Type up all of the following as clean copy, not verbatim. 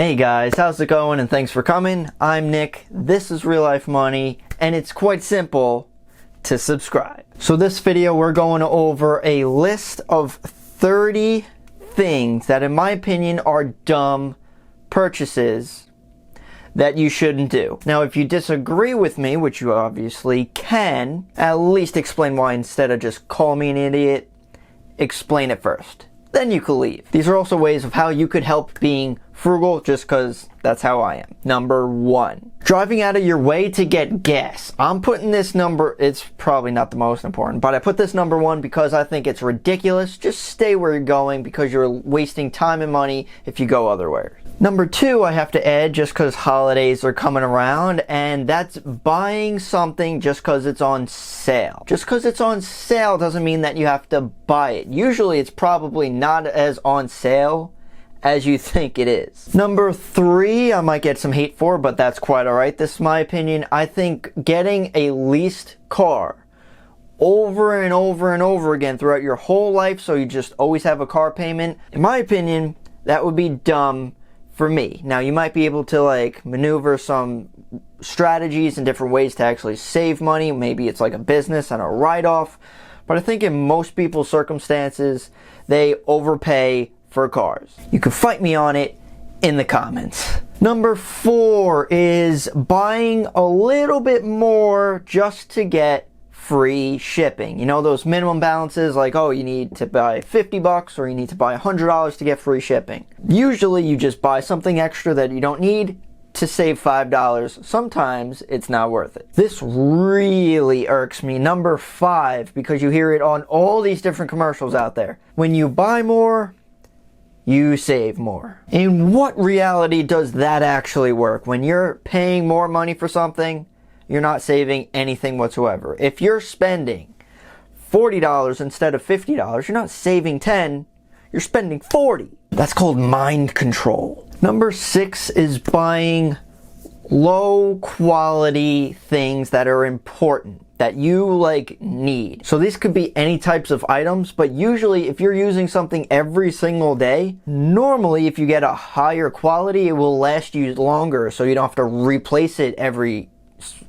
Hey guys, how's it going and thanks for coming. I'm Nick, this is Real Life Money, and it's quite simple to subscribe. So this video we're going over a list of 30 things that in my opinion are dumb purchases that you shouldn't do. Now if you disagree with me, which you obviously can, at least explain why instead of just call me an idiot, explain it first. Then you can leave. These are also ways of how you could help being frugal, just because that's how I am. Number 1, driving out of your way to get gas. I'm putting this number, it's probably not the most important, but I put this number 1 because I think it's ridiculous. Just stay where you're going because you're wasting time and money if you go otherwhere. Number 2, I have to add just because holidays are coming around, and that's buying something just because it's on sale. Just because it's on sale doesn't mean that you have to buy it. Usually it's probably not as on sale as you think it is. Number 3, I might get some hate for, but that's quite alright. This is my opinion. I think getting a leased car over and over and over again throughout your whole life so you just always have a car payment, in my opinion, that would be dumb for me. Now you might be able to like maneuver some strategies and different ways to actually save money. Maybe it's like a business and a write-off, but I think in most people's circumstances, they overpay for cars. You can fight me on it in the comments. Number 4 is buying a little bit more just to get free shipping. You know those minimum balances like, oh, you need to buy $50 or you need to buy $100 to get free shipping. Usually you just buy something extra that you don't need to save $5. Sometimes it's not worth it. This really irks me. Number 5, because you hear it on all these different commercials out there. When you buy more, you save more. In what reality does that actually work? When you're paying more money for something, you're not saving anything whatsoever. If you're spending $40 instead of $50, you're not saving 10, you're spending 40. That's called mind control. Number 6 is buying low quality things that are important, that you like need. So these could be any types of items, but usually if you're using something every single day, normally if you get a higher quality, it will last you longer, so you don't have to replace it every,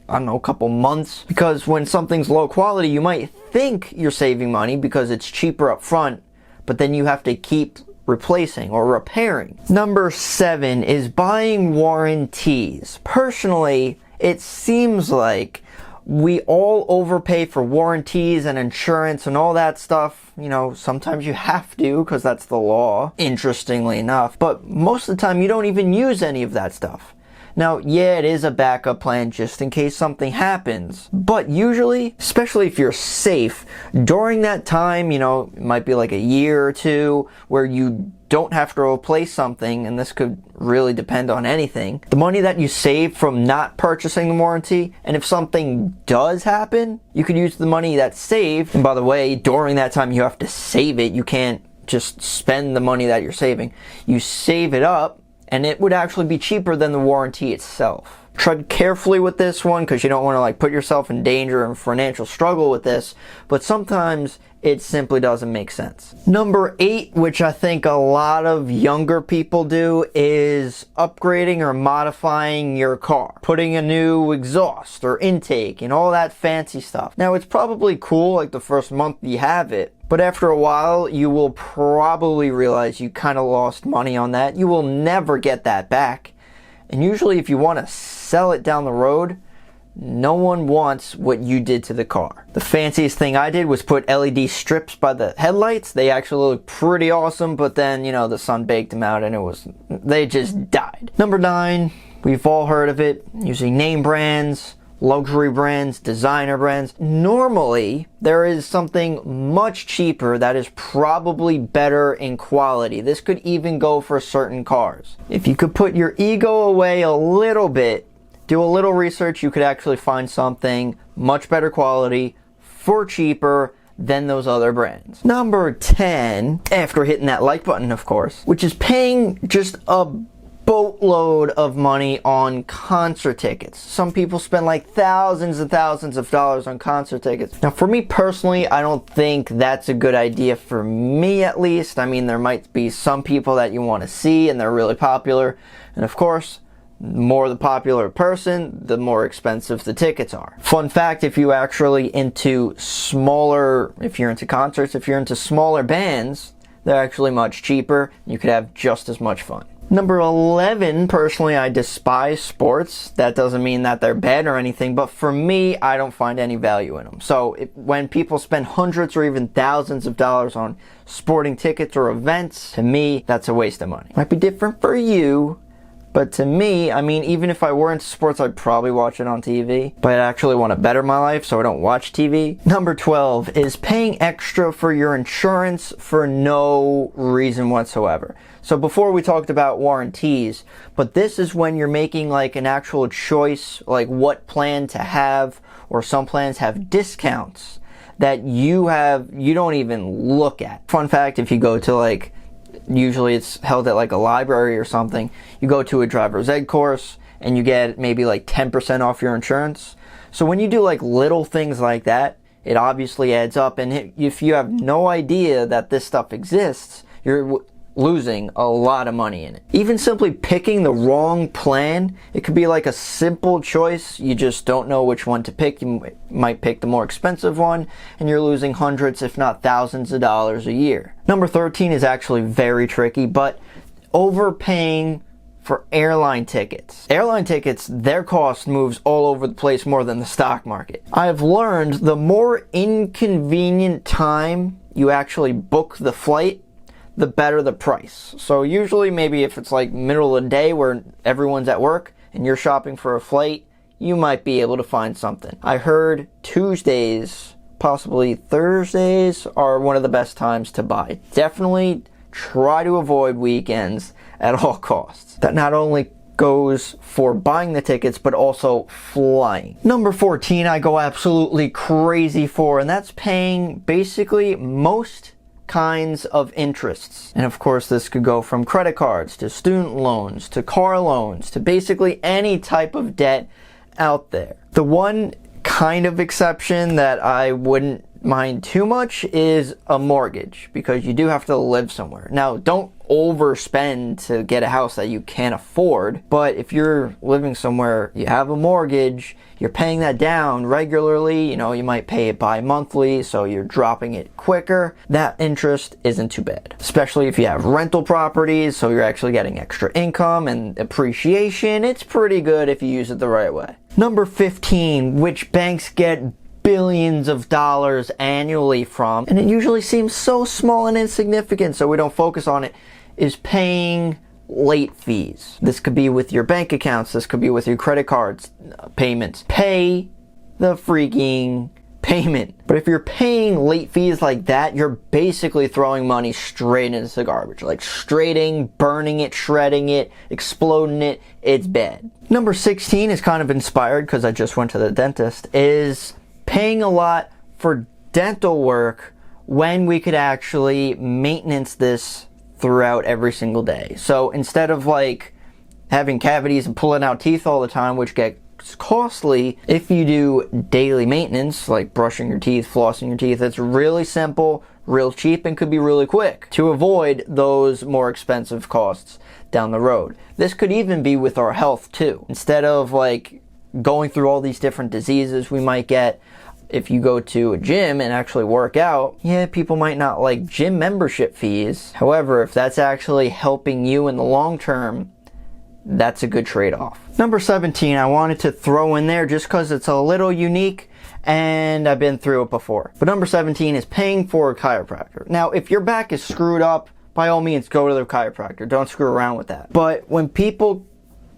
I don't know, couple months. Because when something's low quality, you might think you're saving money because it's cheaper up front, but then you have to keep replacing or repairing. Number 7 is buying warranties. Personally, it seems like we all overpay for warranties and insurance and all that stuff. You know, sometimes you have to because that's the law, interestingly enough. But most of the time you don't even use any of that stuff. Now, yeah, it is a backup plan just in case something happens. But usually, especially if you're safe, during that time, you know, it might be like a year or two where you don't have to replace something, and this could really depend on anything. The money that you save from not purchasing the warranty, and if something does happen, you could use the money that's saved. And by the way, during that time, you have to save it. You can't just spend the money that you're saving. You save it up, and it would actually be cheaper than the warranty itself. Tread carefully with this one because you don't want to like put yourself in danger and financial struggle with this, but sometimes it simply doesn't make sense. Number 8, which I think a lot of younger people do, is upgrading or modifying your car. Putting a new exhaust or intake and all that fancy stuff. Now it's probably cool like the first month you have it, but after a while you will probably realize you kind of lost money on that. You will never get that back. And usually if you want to sell it down the road, no one wants what you did to the car. The fanciest thing I did was put LED strips by the headlights. They actually look pretty awesome, but then, you know, the sun baked them out and they just died. Number 9, we've all heard of it, using name brands, luxury brands, designer brands. Normally, there is something much cheaper that is probably better in quality. This could even go for certain cars. If you could put your ego away a little bit, do a little research, you could actually find something much better quality for cheaper than those other brands. Number 10, after hitting that like button, of course, which is paying just a boatload of money on concert tickets. Some people spend like thousands and thousands of dollars on concert tickets. Now, for me personally, I don't think that's a good idea, for me at least. I mean, there might be some people that you want to see and they're really popular. And of course, the more the popular person, the more expensive the tickets are. Fun fact, if you're actually into smaller, if you're into concerts, if you're into smaller bands, they're actually much cheaper. You could have just as much fun. Number 11, personally, I despise sports. That doesn't mean that they're bad or anything, but for me, I don't find any value in them. So when people spend hundreds or even thousands of dollars on sporting tickets or events, to me, that's a waste of money. Might be different for you, but to me, I mean, even if I were into sports, I'd probably watch it on TV. But I actually want to better my life, so I don't watch TV. Number 12 is paying extra for your insurance for no reason whatsoever. So before we talked about warranties, but this is when you're making like an actual choice, like what plan to have, or some plans have discounts that you don't even look at. Fun fact, if you go to like, usually it's held at like a library or something, you go to a driver's ed course and you get maybe like 10% off your insurance. So when you do like little things like that, it obviously adds up, and if you have no idea that this stuff exists, you're losing a lot of money in it. Even simply picking the wrong plan, it could be like a simple choice. You just don't know which one to pick. You might pick the more expensive one, and you're losing hundreds, if not thousands of dollars a year. Number 13 is actually very tricky, but overpaying for airline tickets. Airline tickets, their cost moves all over the place more than the stock market. I've learned the more inconvenient time you actually book the flight, the better the price. So usually maybe if it's like middle of the day where everyone's at work and you're shopping for a flight, you might be able to find something. I heard Tuesdays, possibly Thursdays, are one of the best times to buy. Definitely try to avoid weekends at all costs. That not only goes for buying the tickets, but also flying. Number 14, I go absolutely crazy for, and that's paying basically most kinds of interests. And of course, this could go from credit cards to student loans to car loans to basically any type of debt out there. The one kind of exception that I wouldn't mind too much is a mortgage, because you do have to live somewhere. Now, don't overspend to get a house that you can't afford, but if you're living somewhere, you have a mortgage, you're paying that down regularly, you might pay it bi-monthly, so you're dropping it quicker. That interest isn't too bad, especially if you have rental properties, so you're actually getting extra income and appreciation. It's pretty good if you use it the right way. Number 15, which banks get billions of dollars annually from, and it usually seems so small and insignificant, so we don't focus on it, is paying late fees. This could be with your bank accounts, this could be with your credit cards payments. Pay the freaking payment. But if you're paying late fees like that, you're basically throwing money straight into the garbage. Like burning it, shredding it, exploding it. It's bad. Number 16 is kind of inspired because I just went to the dentist, is paying a lot for dental work when we could actually maintenance this throughout every single day. So instead of like having cavities and pulling out teeth all the time, which gets costly, if you do daily maintenance, like brushing your teeth, flossing your teeth, it's really simple, real cheap, and could be really quick to avoid those more expensive costs down the road. This could even be with our health too. Instead of like going through all these different diseases we might get if you go to a gym and actually work out, yeah, people might not like gym membership fees. However, if that's actually helping you in the long term, that's a good trade-off. Number 17, I wanted to throw in there just because it's a little unique and I've been through it before. But number 17 is paying for a chiropractor. Now, if your back is screwed up, by all means, go to the chiropractor. Don't screw around with that. But when people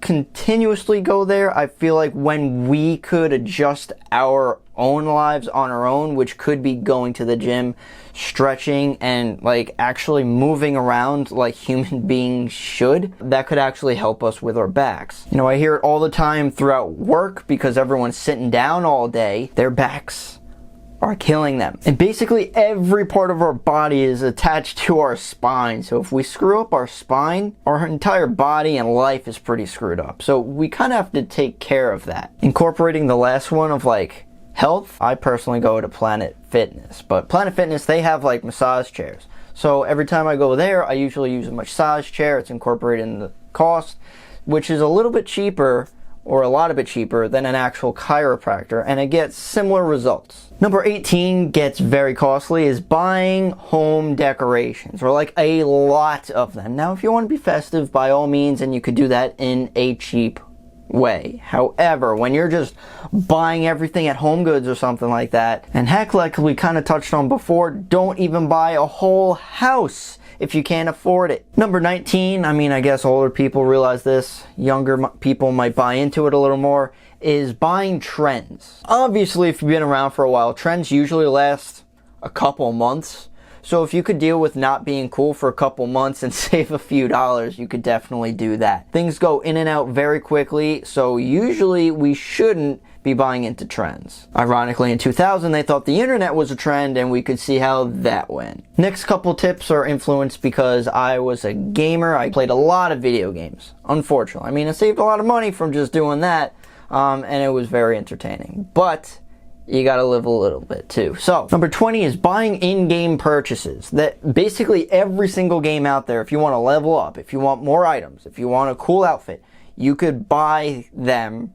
continuously go there, I feel like when we could adjust our own lives on our own, which could be going to the gym, stretching, and like actually moving around like human beings should, that could actually help us with our backs. I hear it all the time throughout work because everyone's sitting down all day. Their backs are killing them. And basically every part of our body is attached to our spine. So if we screw up our spine, our entire body and life is pretty screwed up. So we kind of have to take care of that. Incorporating the last one of like health, I personally go to Planet Fitness. But Planet Fitness, they have like massage chairs. So every time I go there, I usually use a massage chair. It's incorporated in the cost, which is a little bit cheaper, or a lot of bit cheaper than an actual chiropractor, and it gets similar results. Number 18 gets very costly, is buying home decorations, or like a lot of them. Now, if you want to be festive, by all means, and you could do that in a cheap way. However, when you're just buying everything at Home Goods or something like that, and heck, like we kind of touched on before, don't even buy a whole house if you can't afford it. Number 19, I mean, I guess older people realize this, younger people might buy into it a little more, is buying trends. Obviously, if you've been around for a while, trends usually last a couple months. So if you could deal with not being cool for a couple months and save a few dollars, you could definitely do that. Things go in and out very quickly, so usually we shouldn't be buying into trends. Ironically, in 2000, they thought the internet was a trend, and we could see how that went. Next couple tips are influenced because I was a gamer. I played a lot of video games, unfortunately. I mean, I saved a lot of money from just doing that, and it was very entertaining. But you gotta live a little bit too. So, number 20 is buying in-game purchases. That basically every single game out there, if you want to level up, if you want more items, if you want a cool outfit, you could buy them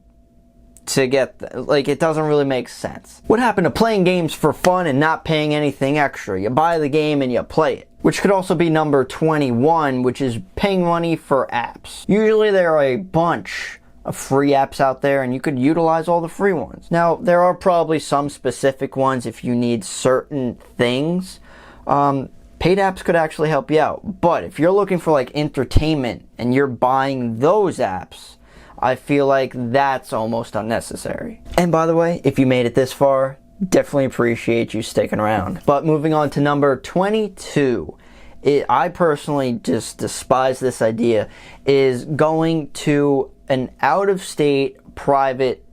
to get, like, it doesn't really make sense. What happened to playing games for fun and not paying anything extra? You buy the game and you play it. Which could also be number 21, which is paying money for apps. Usually there are a bunch of free apps out there, and you could utilize all the free ones. Now, there are probably some specific ones if you need certain things. Paid apps could actually help you out. But if you're looking for like entertainment and you're buying those apps, I feel like that's almost unnecessary. And by the way, if you made it this far, definitely appreciate you sticking around. But moving on to number 22, I personally just despise this idea, is going to an out-of-state private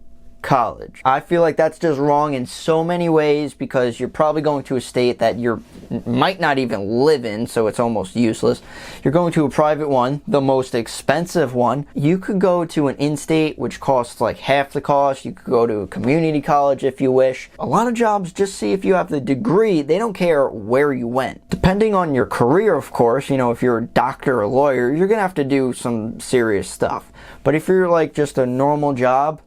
college. I feel like that's just wrong in so many ways, because you're probably going to a state that you might not even live in, so it's almost useless. You're going to a private one, the most expensive one. You could go to an in-state, which costs like half the cost. You could go to a community college if you wish. A lot of jobs just see if you have the degree. They don't care where you went. Depending on your career, of course, you know, if you're a doctor or a lawyer, you're gonna have to do some serious stuff. But if you're like just a normal job,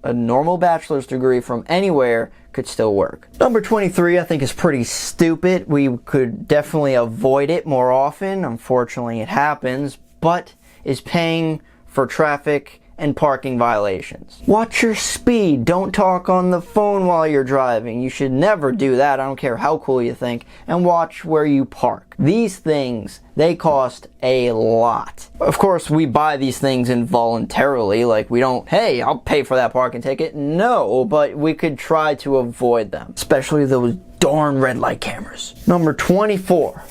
a normal bachelor's degree from anywhere could still work. Number 23, I think, is pretty stupid. We could definitely avoid it more often. Unfortunately, it happens, but is paying for traffic and parking violations. Watch your speed. Don't talk on the phone while you're driving. You should never do that. I don't care how cool you think. And watch where you park. These things, they cost a lot. Of course, we buy these things involuntarily. Like, we don't, hey, I'll pay for that parking ticket. No, but we could try to avoid them. Especially those darn red light cameras. Number 24.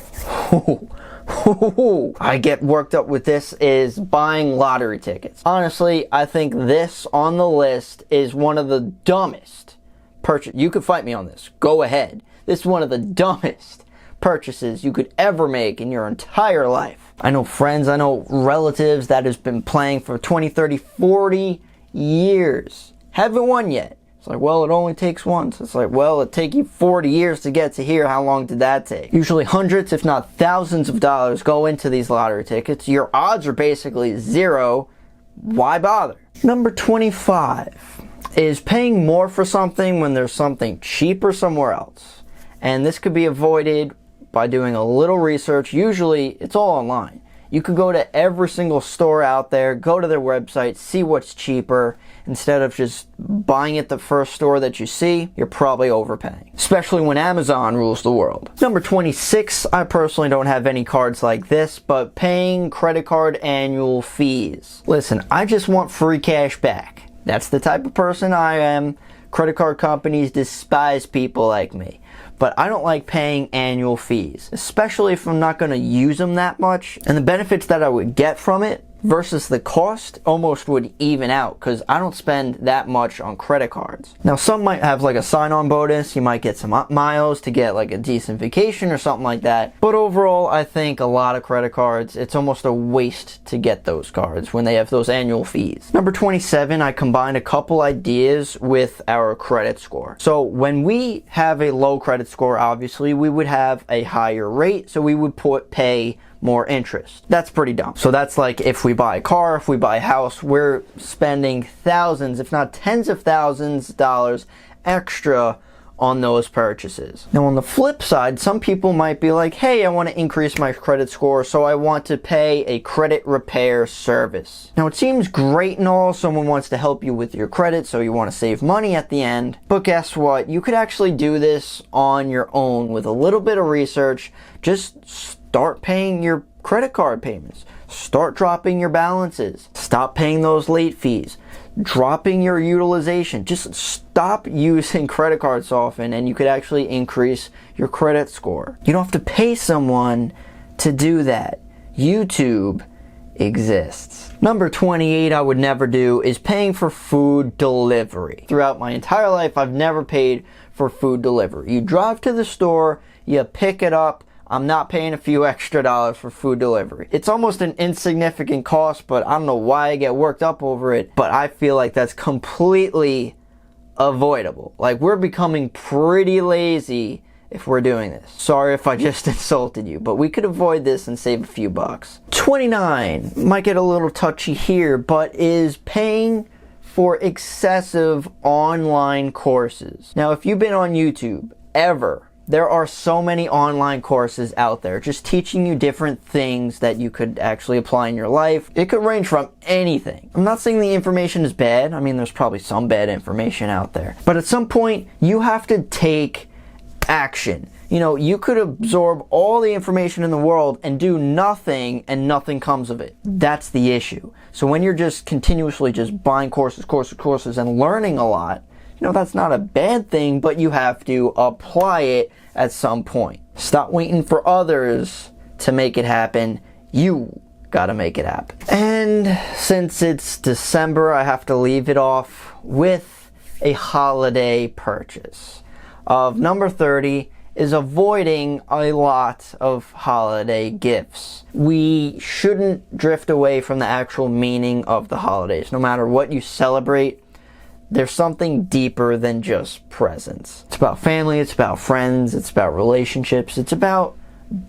I get worked up with this, is buying lottery tickets. Honestly, I think this on the list is one of the dumbest purchases. You could fight me on this. Go ahead. This is one of the dumbest purchases you could ever make in your entire life. I know friends, I know relatives that has been playing for 20, 30, 40 years. Haven't won yet. It's like, well, it only takes once. It's like, well, it'd take you 40 years to get to here. How long did that take? Usually hundreds, if not thousands of dollars go into these lottery tickets. Your odds are basically zero. Why bother? Number 25 is paying more for something when there's something cheaper somewhere else. And this could be avoided by doing a little research. Usually, it's all online. You could go to every single store out there, go to their website, see what's cheaper. Instead of just buying at the first store that you see, you're probably overpaying. Especially when Amazon rules the world. Number 26, I personally don't have any cards like this, but paying credit card annual fees. Listen, I just want free cash back. That's the type of person I am. Credit card companies despise people like me. But I don't like paying annual fees, especially if I'm not going to use them that much. And the benefits that I would get from it versus the cost almost would even out, because I don't spend that much on credit cards. Now some might have like a sign-on bonus, you might get some miles to get like a decent vacation or something like that, but overall I think a lot of credit cards, it's almost a waste to get those cards when they have those annual fees. Number 27, I combined a couple ideas with our credit score. So when we have a low credit score, obviously we would have a higher rate, so we would pay more interest. That's pretty dumb. So that's like if we buy a car, if we buy a house, we're spending thousands, if not tens of thousands of dollars extra on those purchases. Now on the flip side, some people might be like, hey, I want to increase my credit score, so I want to pay a credit repair service. Now it seems great and all, someone wants to help you with your credit, so you want to save money at the end, but guess what? You could actually do this on your own with a little bit of research. Just start paying your credit card payments. Start dropping your balances. Stop paying those late fees. Dropping your utilization. Just stop using credit cards so often and you could actually increase your credit score. You don't have to pay someone to do that. YouTube exists. Number 28 I would never do is paying for food delivery. Throughout my entire life, I've never paid for food delivery. You drive to the store, you pick it up. I'm not paying a few extra dollars for food delivery. It's almost an insignificant cost, but I don't know why I get worked up over it, but I feel like that's completely avoidable. Like, we're becoming pretty lazy if we're doing this. Sorry if I just insulted you, but we could avoid this and save a few bucks. 29, might get a little touchy here, but is paying for excessive online courses. Now, if you've been on YouTube ever, there are so many online courses out there just teaching you different things that you could actually apply in your life. It could range from anything. I'm not saying the information is bad. I mean, there's probably some bad information out there. But at some point, you have to take action. You know, you could absorb all the information in the world and do nothing, and nothing comes of it. That's the issue. So when you're just continuously just buying courses and learning a lot, you know, that's not a bad thing, but you have to apply it at some point. Stop waiting for others to make it happen. You gotta make it happen. And since it's December, I have to leave it off with a holiday purchase. Number 30 is avoiding a lot of holiday gifts. We shouldn't drift away from the actual meaning of the holidays. No matter what you celebrate, there's something deeper than just presents. It's about family, it's about friends, it's about relationships, it's about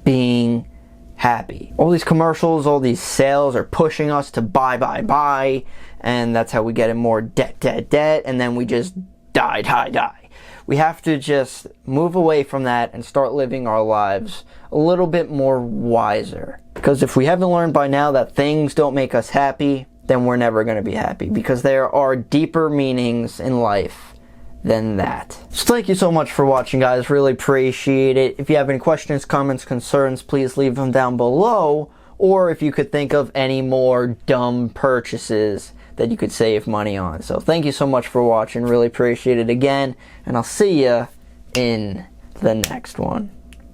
being happy. All these commercials, all these sales are pushing us to buy, and that's how we get in more debt, and then we just die. We have to just move away from that and start living our lives a little bit more wiser. Because if we haven't learned by now that things don't make us happy, then we're never going to be happy, because there are deeper meanings in life than that. So thank you so much for watching, guys. Really appreciate it. If you have any questions, comments, concerns, please leave them down below. Or if you could think of any more dumb purchases that you could save money on. So thank you so much for watching. Really appreciate it again. And I'll see you in the next one.